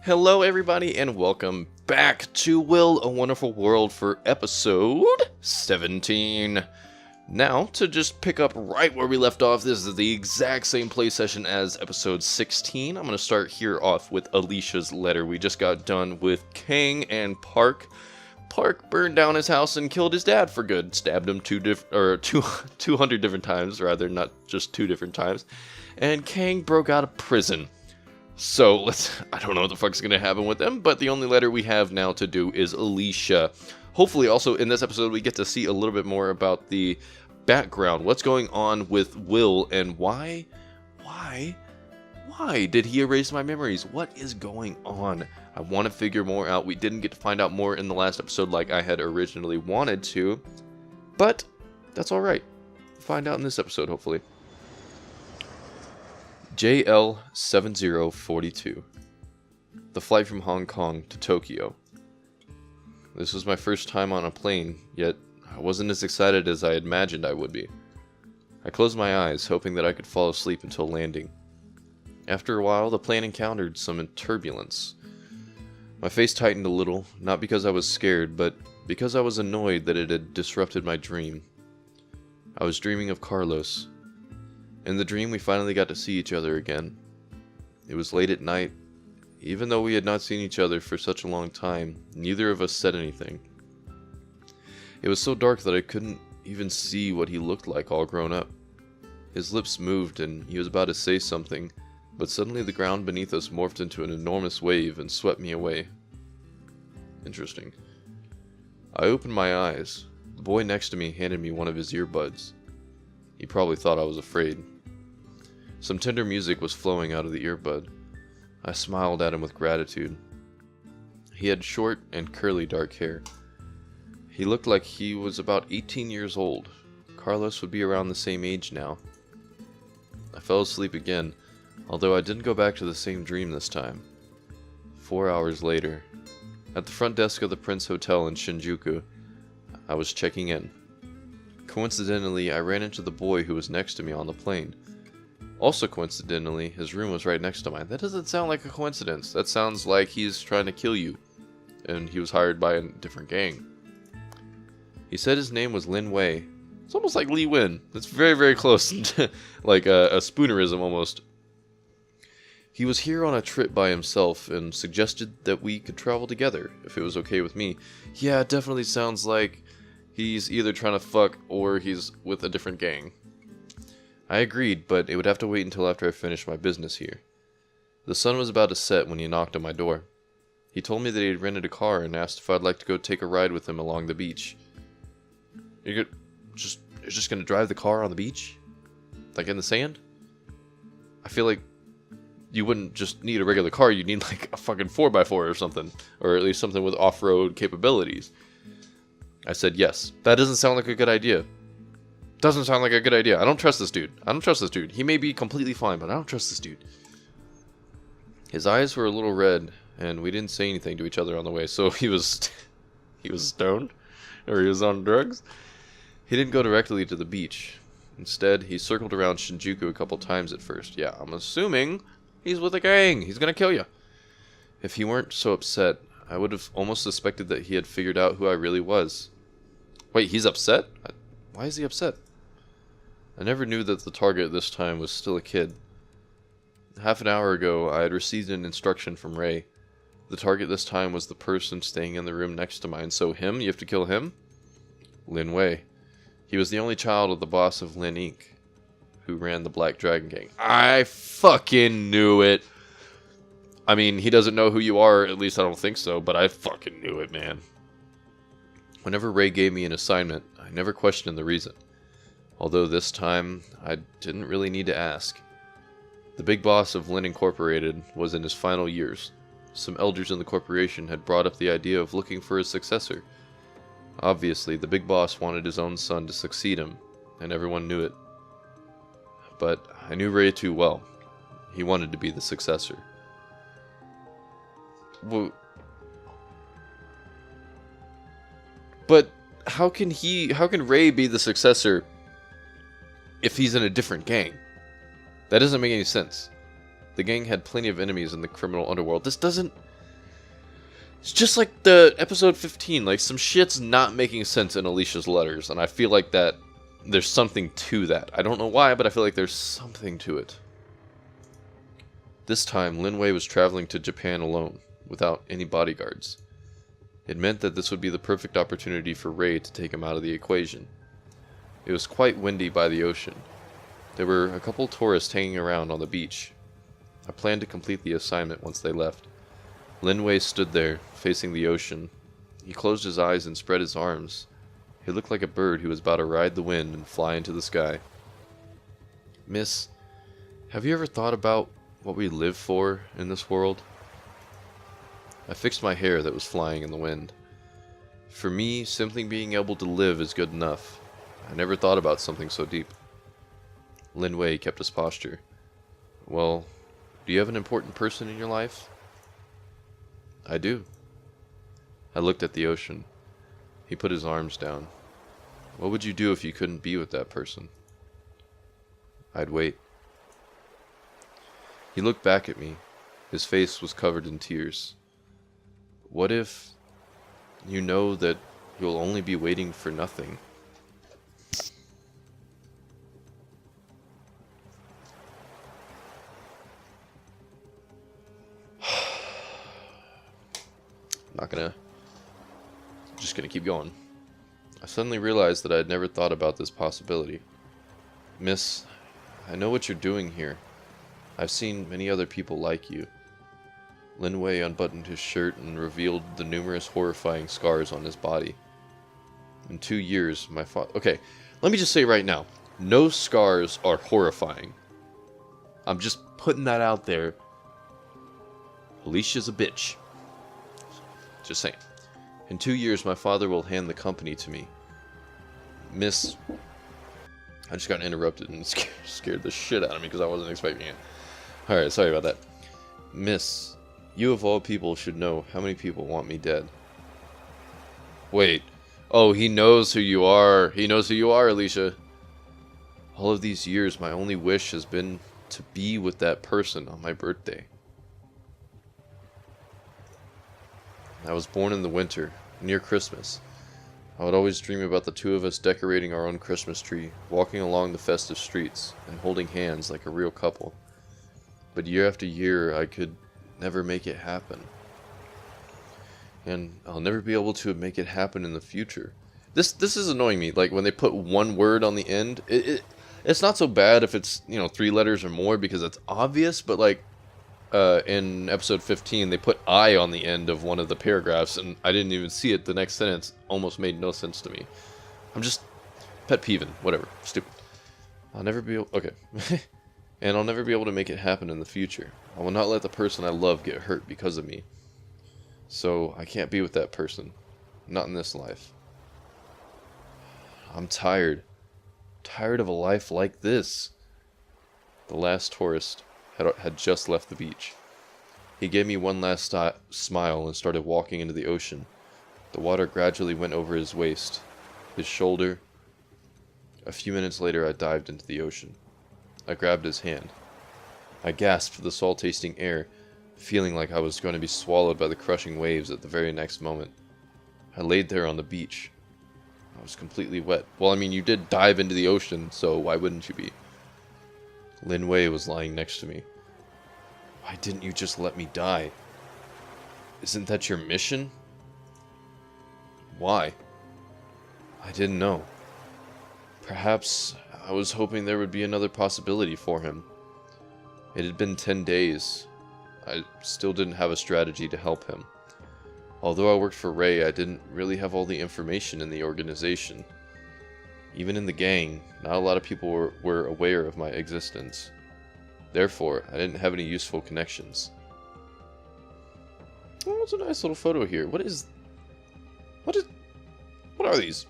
Hello everybody and welcome back to Will, a Wonderful World for episode 17. Now, to just pick up right where we left off, this is the exact same play session as episode 16. I'm going to start here off with Alicia's letter. We just got done with Kang and Park. Park burned down his house and killed his dad for good. Stabbed him 200 different times, rather, not just 2 different times. And Kang broke out of prison. So, I don't know what the fuck's gonna happen with them, but the only letter we have now to do is Alicia. Hopefully, also, in this episode, we get to see a little bit more about the background. What's going on with Will, and why did he erase my memories? What is going on? I want to figure more out. We didn't get to find out more in the last episode like I had originally wanted to, but that's alright. Find out in this episode, hopefully. JL7042. The flight from Hong Kong to Tokyo. This was my first time on a plane, yet I wasn't as excited as I had imagined I would be. I closed my eyes, hoping that I could fall asleep until landing. After a while, the plane encountered some turbulence. My face tightened a little, not because I was scared, but because I was annoyed that it had disrupted my dream. I was dreaming of Carlos. In the dream, we finally got to see each other again. It was late at night. Even though we had not seen each other for such a long time, neither of us said anything. It was so dark that I couldn't even see what he looked like all grown up. His lips moved and he was about to say something, but suddenly the ground beneath us morphed into an enormous wave and swept me away. Interesting. I opened my eyes. The boy next to me handed me one of his earbuds. He probably thought I was afraid. Some tender music was flowing out of the earbud. I smiled at him with gratitude. He had short and curly dark hair. He looked like he was about 18 years old. Carlos would be around the same age now. I fell asleep again, although I didn't go back to the same dream this time. 4 hours later, at the front desk of the Prince Hotel in Shinjuku, I was checking in. Coincidentally, I ran into the boy who was next to me on the plane. Also coincidentally, his room was right next to mine. That doesn't sound like a coincidence. That sounds like he's trying to kill you, and he was hired by a different gang. He said his name was Lin Wei. It's almost like Li Wen. It's very, very close. Like a spoonerism almost. He was here on a trip by himself and suggested that we could travel together, if it was okay with me. Yeah, it definitely sounds like he's either trying to fuck or he's with a different gang. I agreed, but it would have to wait until after I finished my business here. The sun was about to set when he knocked on my door. He told me that he had rented a car and asked if I'd like to go take a ride with him along the beach. You're just gonna drive the car on the beach? Like in the sand? I feel like you wouldn't just need a regular car, you'd need like a fucking 4x4 or something. Or at least something with off-road capabilities. I said yes. That doesn't sound like a good idea. Doesn't sound like a good idea. I don't trust this dude. He may be completely fine, but I don't trust this dude. His eyes were a little red, and we didn't say anything to each other on the way, so he was stoned? Or he was on drugs? He didn't go directly to the beach. Instead, he circled around Shinjuku a couple times at first. Yeah, I'm assuming he's with a gang. He's gonna kill you. If he weren't so upset, I would have almost suspected that he had figured out who I really was. Wait, he's upset? Why is he upset? I never knew that the target this time was still a kid. Half an hour ago, I had received an instruction from Ray. The target this time was the person staying in the room next to mine. So him? You have to kill him? Lin Wei. He was the only child of the boss of Lin Inc., who ran the Black Dragon Gang. I fucking knew it! I mean, he doesn't know who you are, at least I don't think so, but I fucking knew it, man. Whenever Ray gave me an assignment, I never questioned the reason. Although this time, I didn't really need to ask. The big boss of Lin Incorporated was in his final years. Some elders in the corporation had brought up the idea of looking for a successor. Obviously, the big boss wanted his own son to succeed him, and everyone knew it. But I knew Ray too well. He wanted to be the successor. But how can Ray be the successor if he's in a different gang? That doesn't make any sense. The gang had plenty of enemies in the criminal underworld. This doesn't It's just like the episode 15, like some shit's not making sense in Alicia's letters, and I feel like that there's something to that. I don't know why, but I feel like there's something to it. This time, Lin Wei was traveling to Japan alone, without any bodyguards. It meant that this would be the perfect opportunity for Ray to take him out of the equation. It was quite windy by the ocean. There were a couple tourists hanging around on the beach. I planned to complete the assignment once they left. Lin Wei stood there, facing the ocean. He closed his eyes and spread his arms. He looked like a bird who was about to ride the wind and fly into the sky. Miss, have you ever thought about what we live for in this world? I fixed my hair that was flying in the wind. For me, simply being able to live is good enough. I never thought about something so deep. Lin Wei kept his posture. Well, do you have an important person in your life? I do. I looked at the ocean. He put his arms down. What would you do if you couldn't be with that person? I'd wait. He looked back at me. His face was covered in tears. What if you know that you'll only be waiting for nothing? Just gonna keep going. I suddenly realized that I had never thought about this possibility. Miss, I know what you're doing here. I've seen many other people like you. Lin Wei unbuttoned his shirt and revealed the numerous horrifying scars on his body. In 2 years, my father... Okay, let me just say right now, no scars are horrifying. I'm just putting that out there. Alicia's a bitch. Just saying. In 2 years, my father will hand the company to me. Miss... I just got interrupted and scared the shit out of me because I wasn't expecting it. Alright, sorry about that. Miss, you of all people should know how many people want me dead. Wait. Oh, he knows who you are. He knows who you are, Alicia. All of these years, my only wish has been to be with that person on my birthday. I was born in the winter, near Christmas. I would always dream about the two of us decorating our own Christmas tree, walking along the festive streets, and holding hands like a real couple. But year after year, I could never make it happen. And I'll never be able to make it happen in the future. This is annoying me. Like, when they put one word on the end, it's not so bad if it's, 3 letters or more because it's obvious, but like, in episode 15, they put I on the end of one of the paragraphs, and I didn't even see it. The next sentence almost made no sense to me. I'm just pet peeving. Whatever. Stupid. I'll never be able... Okay. And I'll never be able to make it happen in the future. I will not let the person I love get hurt because of me. So, I can't be with that person. Not in this life. I'm tired. Tired of a life like this. The last tourist had just left the beach. He gave me one last smile and started walking into the ocean. The water gradually went over his waist, his shoulder. A few minutes later, I dived into the ocean. I grabbed his hand. I gasped for the salt-tasting air, feeling like I was going to be swallowed by the crushing waves at the very next moment. I laid there on the beach. I was completely wet. Well, I mean, you did dive into the ocean, so why wouldn't you be? Lin Wei was lying next to me. Why didn't you just let me die? Isn't that your mission? Why? I didn't know. Perhaps I was hoping there would be another possibility for him. It had been 10 days. I still didn't have a strategy to help him. Although I worked for Ray, I didn't really have all the information in the organization. Even in the gang, not a lot of people were aware of my existence. Therefore, I didn't have any useful connections. Oh, it's a nice little photo here. What are these?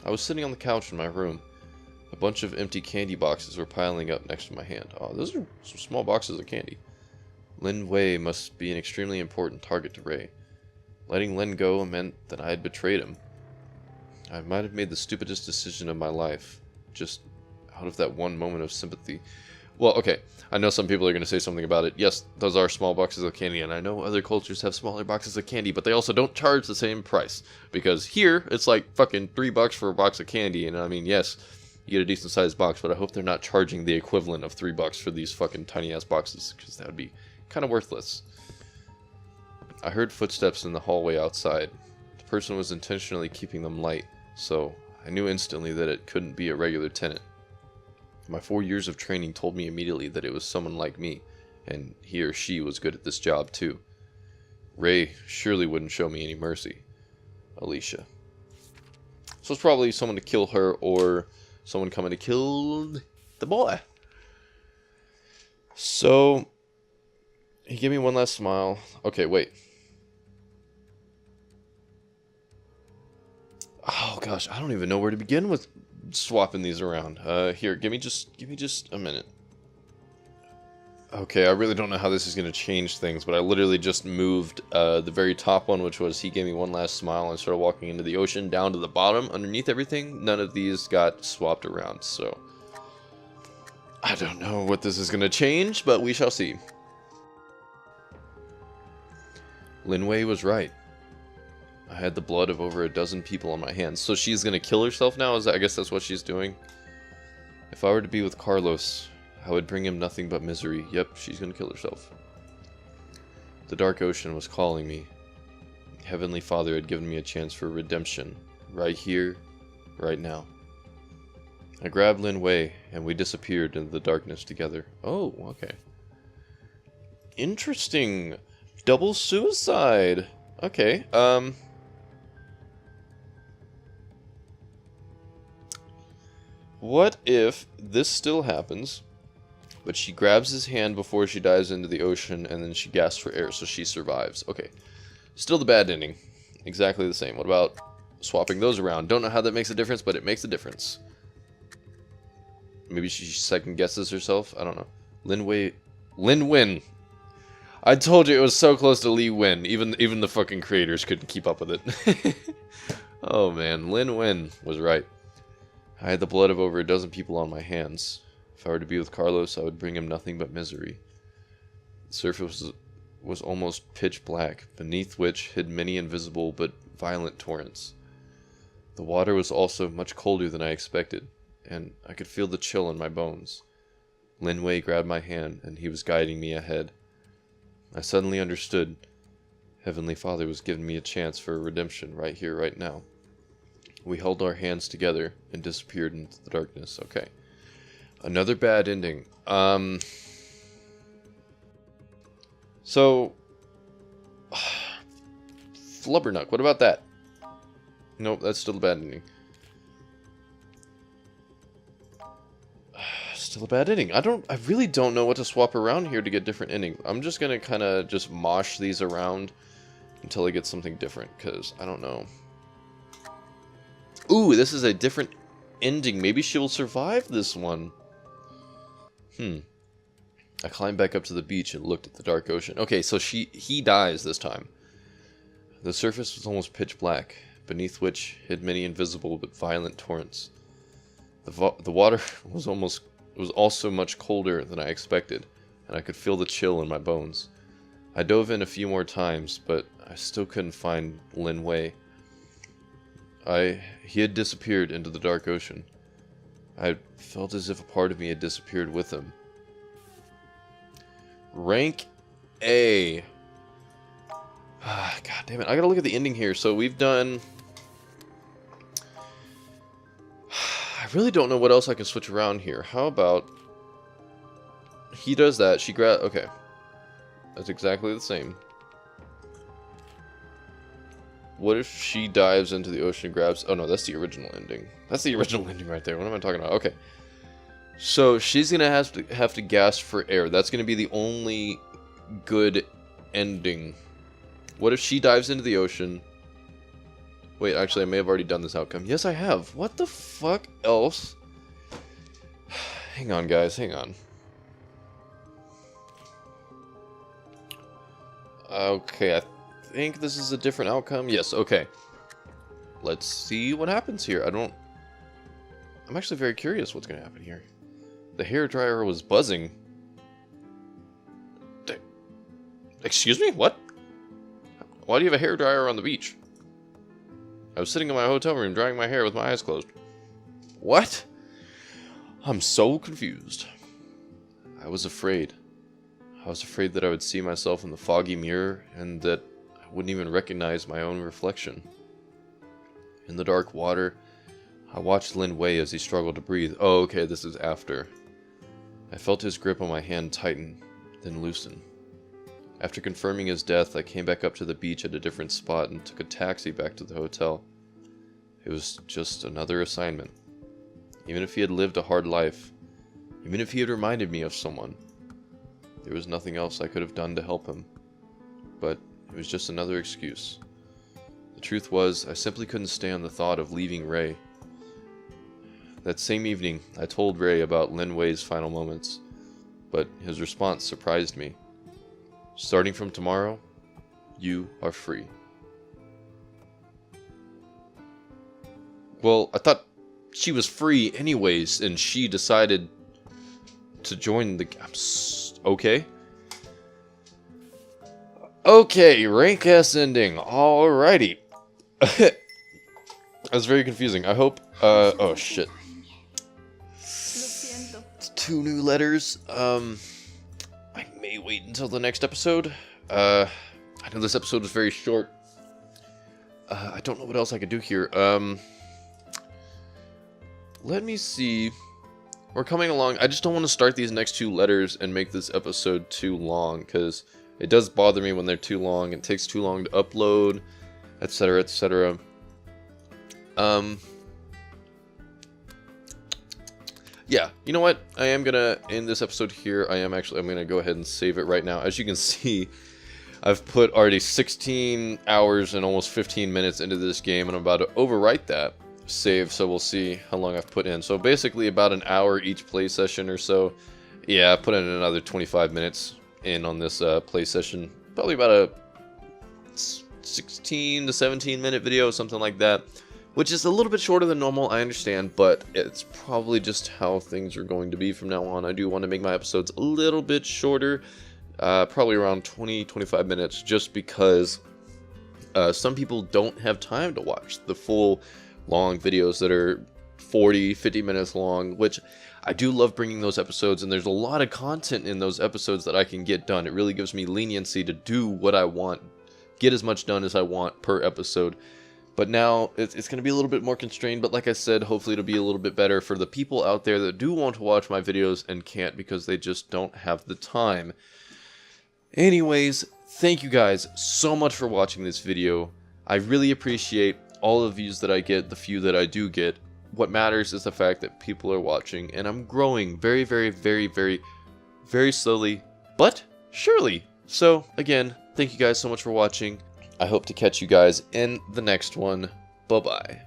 I was sitting on the couch in my room. A bunch of empty candy boxes were piling up next to my hand. Oh, those are some small boxes of candy. Lin Wei must be an extremely important target to Ray. Letting Lin go meant that I had betrayed him. I might have made the stupidest decision of my life, just out of that one moment of sympathy. Well, okay. I know some people are going to say something about it. Yes, those are small boxes of candy, and I know other cultures have smaller boxes of candy, but they also don't charge the same price. Because here, it's like fucking $3 for a box of candy, and I mean, yes, you get a decent sized box, but I hope they're not charging the equivalent of $3 for these fucking tiny ass boxes, because that would be kind of worthless. I heard footsteps in the hallway outside. The person was intentionally keeping them light, so I knew instantly that it couldn't be a regular tenant. My 4 years of training told me immediately that it was someone like me, and he or she was good at this job too. Ray surely wouldn't show me any mercy. Alicia. So it's probably someone to kill her, or someone coming to kill the boy. So, he gave me one last smile. Okay, wait. Oh gosh, I don't even know where to begin with swapping these around. Here, give me just a minute. Okay, I really don't know how this is going to change things, but I literally just moved the very top one, which was he gave me one last smile, and started walking into the ocean, down to the bottom, underneath everything. None of these got swapped around, so I don't know what this is going to change, but we shall see. Linway was right. I had the blood of over a dozen people on my hands. So she's gonna kill herself now? I guess that's what she's doing. If I were to be with Carlos, I would bring him nothing but misery. Yep, she's gonna kill herself. The dark ocean was calling me. Heavenly Father had given me a chance for redemption. Right here, right now. I grabbed Lin Wei, and we disappeared into the darkness together. Oh, okay. Interesting. Double suicide. Okay, what if this still happens, but she grabs his hand before she dives into the ocean, and then she gasps for air, so she survives? Okay. Still the bad ending. Exactly the same. What about swapping those around? Don't know how that makes a difference, but it makes a difference. Maybe she second guesses herself? I don't know. Lin Win. I told you it was so close to Lee Win. Even the fucking creators couldn't keep up with it. Oh man, Lin Win was right. I had the blood of over a dozen people on my hands. If I were to be with Carlos, I would bring him nothing but misery. The surface was almost pitch black, beneath which hid many invisible but violent torrents. The water was also much colder than I expected, and I could feel the chill in my bones. Lin Wei grabbed my hand, and he was guiding me ahead. I suddenly understood. Heavenly Father was giving me a chance for redemption right here, right now. We held our hands together and disappeared into the darkness. Okay. Another bad ending. So, Flubbernuck, what about that? Nope, that's still a bad ending. Still a bad ending. I really don't know what to swap around here to get different endings. I'm just gonna kind of just mosh these around until I get something different, because I don't know. Ooh, this is a different ending. Maybe she will survive this one. I climbed back up to the beach and looked at the dark ocean. Okay, so he dies this time. The surface was almost pitch black, beneath which hid many invisible but violent torrents. The water was also much colder than I expected, and I could feel the chill in my bones. I dove in a few more times, but I still couldn't find Lin Wei. He had disappeared into the dark ocean. I felt as if a part of me had disappeared with him. Rank A. God damn it. I gotta look at the ending here. So we've done... I really don't know what else I can switch around here. How about... He does that. She grabs... Okay. That's exactly the same. What if she dives into the ocean and grabs... Oh no, that's the original ending. That's the original ending right there. What am I talking about? Okay. So she's going to have to gasp for air. That's going to be the only good ending. What if she dives into the ocean? Wait, actually, I may have already done this outcome. Yes, I have. What the fuck else? Hang on, guys. Hang on. Okay, I think this is a different outcome. Yes, okay. Let's see what happens here. I'm actually very curious what's going to happen here. The hairdryer was buzzing. Excuse me? What? Why do you have a hairdryer on the beach? I was sitting in my hotel room drying my hair with my eyes closed. What? I'm so confused. I was afraid. I was afraid that I would see myself in the foggy mirror and that I wouldn't even recognize my own reflection. In the dark water, I watched Lin Wei as he struggled to breathe. Oh, okay, this is after. I felt his grip on my hand tighten, then loosen. After confirming his death, I came back up to the beach at a different spot and took a taxi back to the hotel. It was just another assignment. Even if he had lived a hard life, even if he had reminded me of someone, there was nothing else I could have done to help him. But it was just another excuse. The truth was, I simply couldn't stand the thought of leaving Ray. That same evening, I told Ray about Lin Wei's final moments, but his response surprised me. Starting from tomorrow, you are free. Well, I thought she was free anyways, and she decided to join the... Okay. Okay, rank S ending. Alrighty. That's very confusing. I hope... oh, shit. It's 2 new letters. I may wait until the next episode. I know this episode was very short. I don't know what else I could do here. Let me see. We're coming along. I just don't want to start these next 2 letters and make this episode too long, because it does bother me when they're too long. It takes too long to upload, etc., etc. Yeah, you know what? I am gonna end this episode here. I'm gonna go ahead and save it right now. As you can see, I've put already 16 hours and almost 15 minutes into this game, and I'm about to overwrite that save, so we'll see how long I've put in. So basically about an hour each play session or so. Yeah, I put in another 25 minutes in on this play session. Probably about a 16 to 17 minute video, something like that. Which is a little bit shorter than normal, I understand, but it's probably just how things are going to be from now on. I do want to make my episodes a little bit shorter, probably around 20-25 minutes, just because some people don't have time to watch the full long videos that are 40-50 minutes long, which I do love bringing those episodes, and there's a lot of content in those episodes that I can get done. It really gives me leniency to do what I want, get as much done as I want per episode. But now, it's going to be a little bit more constrained, but like I said, hopefully it'll be a little bit better for the people out there that do want to watch my videos and can't because they just don't have the time. Anyways, thank you guys so much for watching this video. I really appreciate all of the views that I get, the few that I do get. What matters is the fact that people are watching, and I'm growing very, very, very, very, very slowly, but surely. So, again, thank you guys so much for watching. I hope to catch you guys in the next one. Bye-bye.